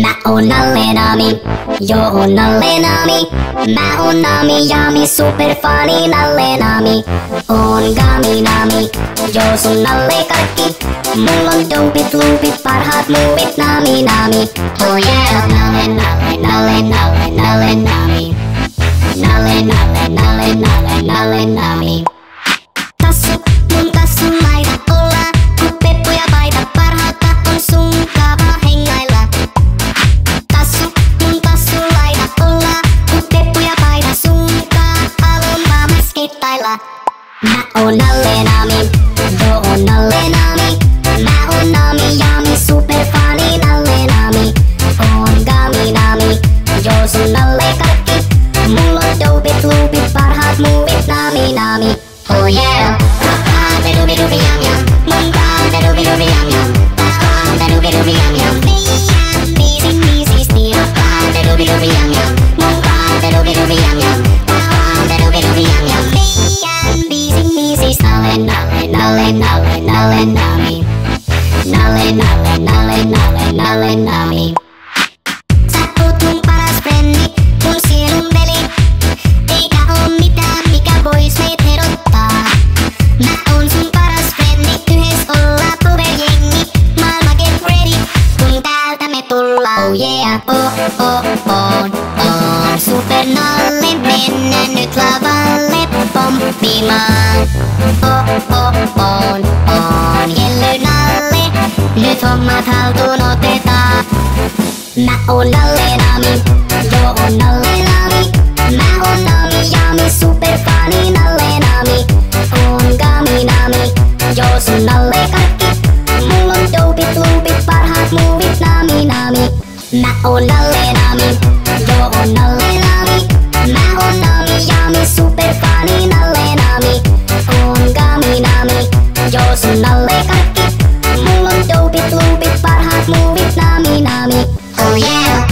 Mä oon Nalle Nami, joo oon Nalle Nami. Mä oon Nami Jami, superfani Nalle Nami. Oon Gami Nami, joo sun Nalle kaikki. Mulla on dopit, loopit, parhaat muuvit Nami Nami. Oh yeah, Nalle Nalle Nalle Nalle Nalle Nami. Nalle Nalle Nalle Nalle Nalle Nami. Tassu, mun tassun laita olla, kun peppu ja paita parhautta on sun kava hengailla. Tassu, mun tassun laita olla, kun peppu ja paita sunkaan haluun vaan skeittailla. Mä oon Nalle Nami, joo oon Nalle Nami. Mä oon Nami Jami, superfani Nalle Nami. Oon Gami Nami, joo sun Nalle kaikki. Mulla on dopit, loopit, parhaat muuvit Nami Nami. Oh yeah. Rubi yum yum, mun kaan rubi yum yum, kaan rubi yum yum. Meidän biisi stiila, kaan rubi yum yum, mun kaan rubi yum yum, kaan rubi yum yum. Meidän biisi Nalle Nalle Nalle Nalle Nalle Nami. Nalle Nalle Nalle Nalle Nalle Nami. Sä oot mun paras frendi, mun sielun veli. Eikä oo mitään mikä vois meit herottaa. Mä oon sun paras frendi, yhes ollaan powerjengi. Maailma get ready, kun täältä me tullaan. Oh yeah, on super Nalle, mennään nyt lavalle pomppimaan. On Jelly Nalle, nyt hommat haltuun otetaan. Mä oon Nalle Nami, joo oon Nalle Nami. Mä oon Nami Jami, superfani Nalle Nami. Oon Gami Nami, joo sun Nalle kaikki. Mulla on dopit, loopit, parhaat muuvit Nami Nami. Mä oon Nalle Nami, joo oon Nalle Nami. Mä oon Nami Jami, superfani Nalle Nami. Oon Gami Nami, joo sun Nalle kaikki. Mulla on dopit, loopit, parhaat muuvit Nami Nami. Oh yeah.